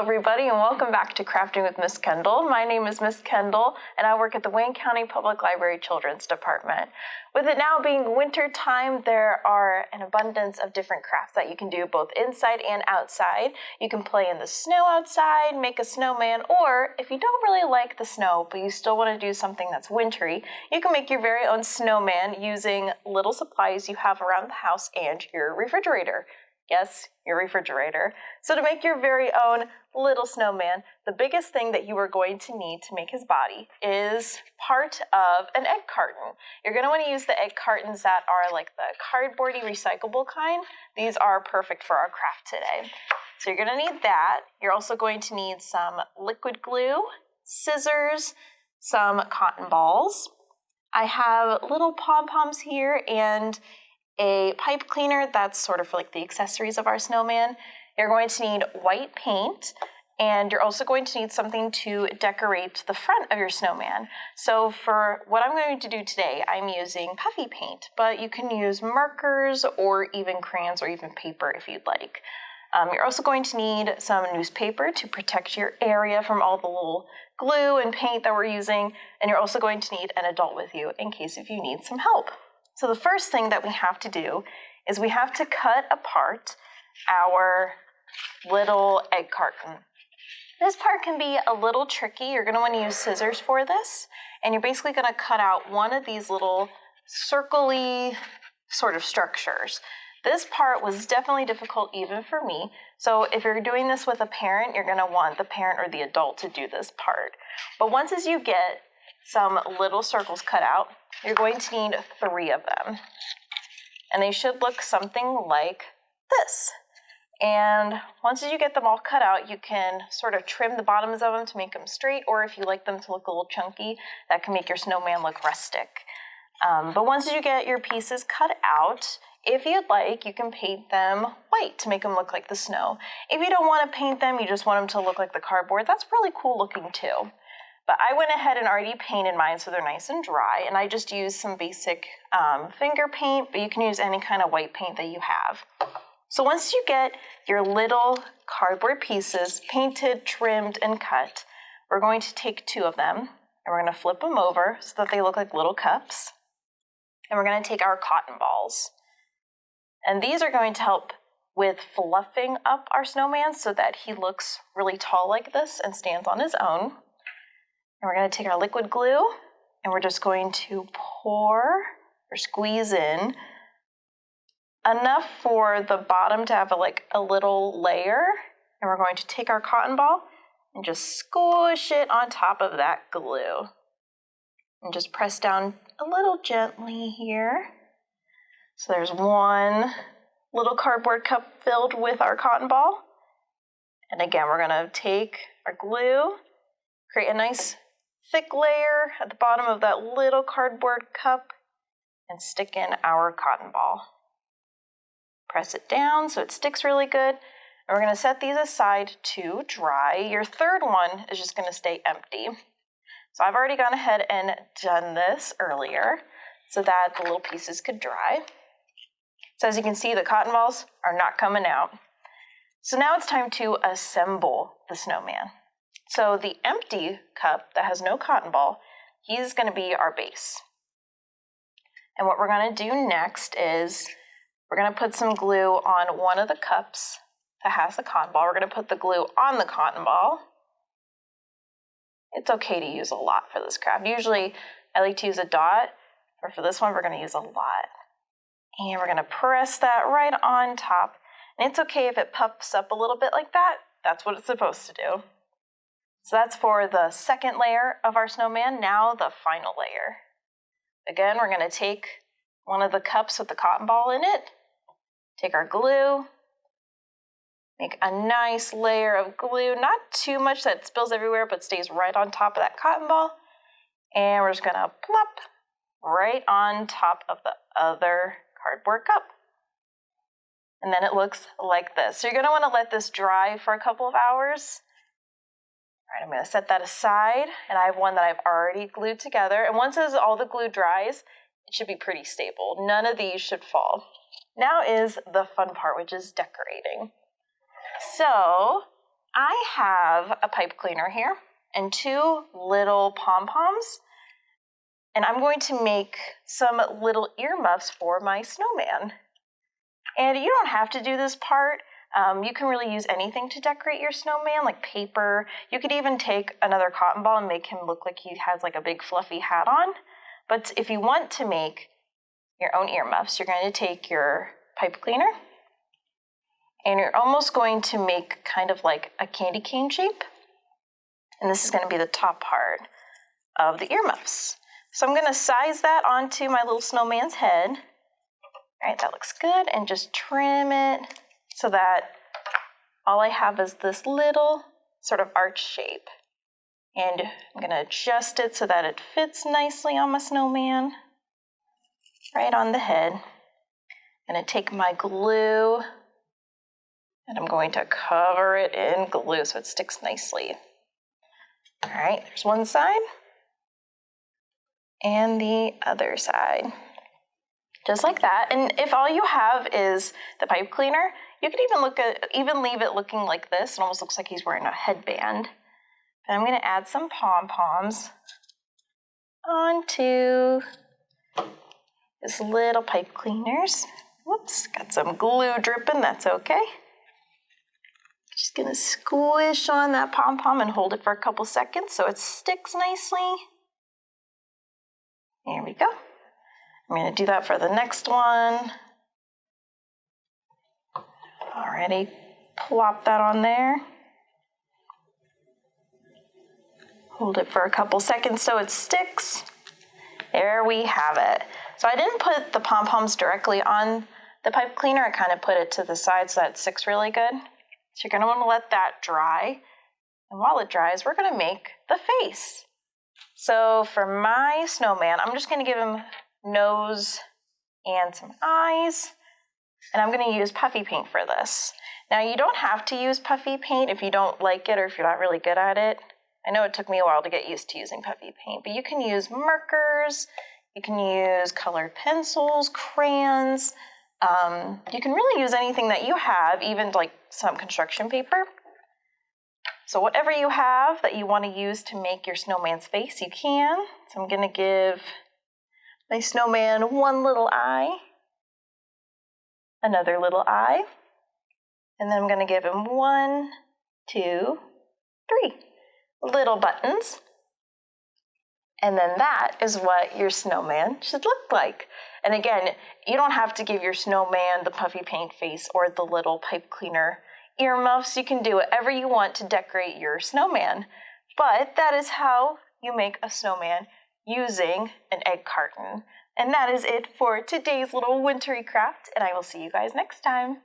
everybody, and welcome back to Crafting with Miss Kendell. My name is Miss Kendell, and I work at the Wayne County Public Library Children's Department. With it now being winter time, there are an abundance of different crafts that you can do both inside and outside. You can play in the snow outside, make a snowman, or if you don't really like the snow, but you still want to do something that's wintry, you can make your very own snowman using little supplies you have around the house and your refrigerator. Yes, your refrigerator. So to make your very own little snowman, the biggest thing that you are going to need to make his body is part of an egg carton. You're going to want to use the egg cartons that are like the cardboardy recyclable kind. These are perfect for our craft today. So you're going to need that. You're also going to need some liquid glue, scissors, some cotton balls. I have little pom-poms here and a pipe cleaner. That's sort of like the accessories of our snowman. You're going to need white paint, and you're also going to need something to decorate the front of your snowman. So for what I'm going to do today, I'm using puffy paint, but you can use markers or even crayons or even paper if you'd like. You're also going to need some newspaper to protect your area from all the little glue and paint that we're using, and you're also going to need an adult with you in case if you need some help. So the first thing that we have to do is we have to cut apart our little egg carton. This part can be a little tricky. You're going to want to use scissors for this, and you're basically going to cut out one of these little circle-y sort of structures. This part was definitely difficult even for me, so if you're doing this with a parent, you're going to want the parent or the adult to do this part. But once as you get some little circles cut out, you're going to need 3 of them. And they should look something like this. And once you get them all cut out, you can sort of trim the bottoms of them to make them straight, or if you like them to look a little chunky, that can make your snowman look rustic. But once you get your pieces cut out, if you'd like, you can paint them white to make them look like the snow. If you don't want to paint them, you just want them to look like the cardboard, that's really cool looking too. But I went ahead and already painted mine so they're nice and dry, and I just used some basic finger paint, but you can use any kind of white paint that you have. So once you get your little cardboard pieces painted, trimmed, and cut, we're going to take 2 of them, and we're going to flip them over so that they look like little cups. And we're going to take our cotton balls. And these are going to help with fluffing up our snowman so that he looks really tall like this and stands on his own. And we're going to take our liquid glue, and we're just going to pour or squeeze in enough for the bottom to have a little layer. And we're going to take our cotton ball and just squish it on top of that glue. And just press down a little gently here. So there's one little cardboard cup filled with our cotton ball. And again, we're going to take our glue, create a nice thick layer at the bottom of that little cardboard cup, and stick in our cotton ball. Press it down so it sticks really good, and we're going to set these aside to dry. Your third one is just going to stay empty. So I've already gone ahead and done this earlier so that the little pieces could dry. So as you can see, the cotton balls are not coming out. So now it's time to assemble the snowman. So the empty cup that has no cotton ball, he's going to be our base. And what we're going to do next is we're going to put some glue on one of the cups that has the cotton ball. We're going to put the glue on the cotton ball. It's okay to use a lot for this craft. Usually I like to use a dot, but for this one we're going to use a lot. And we're going to press that right on top. And it's okay if it puffs up a little bit like that. That's what it's supposed to do. So that's for the second layer of our snowman. Now the final layer. Again, we're going to take one of the cups with the cotton ball in it, take our glue, make a nice layer of glue, not too much that spills everywhere, but stays right on top of that cotton ball. And we're just going to plop right on top of the other cardboard cup. And then it looks like this. So you're going to want to let this dry for a couple of hours. All right, I'm going to set that aside, and I have one that I've already glued together. And once all the glue dries, it should be pretty stable. None of these should fall. Now is the fun part, which is decorating. So I have a pipe cleaner here and 2 little pom-poms, and I'm going to make some little earmuffs for my snowman. And you don't have to do this part. You can really use anything to decorate your snowman, like paper. You could even take another cotton ball and make him look like he has like a big fluffy hat on. But if you want to make your own earmuffs, you're going to take your pipe cleaner and you're almost going to make kind of like a candy cane shape. And this is going to be the top part of the earmuffs. So I'm going to size that onto my little snowman's head. All right, that looks good. And just trim it so that all I have is this little sort of arch shape. And I'm going to adjust it so that it fits nicely on my snowman, right on the head. I'm going to take my glue and I'm going to cover it in glue so it sticks nicely. All right, there's one side and the other side. Just like that. And if all you have is the pipe cleaner, you could even leave it looking like this. It almost looks like he's wearing a headband. Then I'm going to add some pom-poms onto this little pipe cleaners. Whoops, got some glue dripping, that's okay. Just going to squish on that pom-pom and hold it for a couple seconds so it sticks nicely. There we go. I'm going to do that for the next one. Already plop that on there. Hold it for a couple seconds so it sticks. There we have it. So I didn't put the pom-poms directly on the pipe cleaner. I kind of put it to the side so that it sticks really good. So you're going to want to let that dry. And while it dries, we're going to make the face. So for my snowman, I'm just going to give him nose and some eyes. And I'm going to use puffy paint for this. Now you don't have to use puffy paint if you don't like it or if you're not really good at it. I know it took me a while to get used to using puffy paint, but you can use markers, you can use colored pencils, crayons. You can really use anything that you have, even like some construction paper. So whatever you have that you want to use to make your snowman's face, you can. So I'm going to give my snowman one little eye, another little eye, and then I'm going to give him 1, 2, 3 little buttons. And then that is what your snowman should look like. And again, you don't have to give your snowman the puffy paint face or the little pipe cleaner earmuffs. You can do whatever you want to decorate your snowman. But that is how you make a snowman using an egg carton. And that is it for today's little wintry craft, and I will see you guys next time.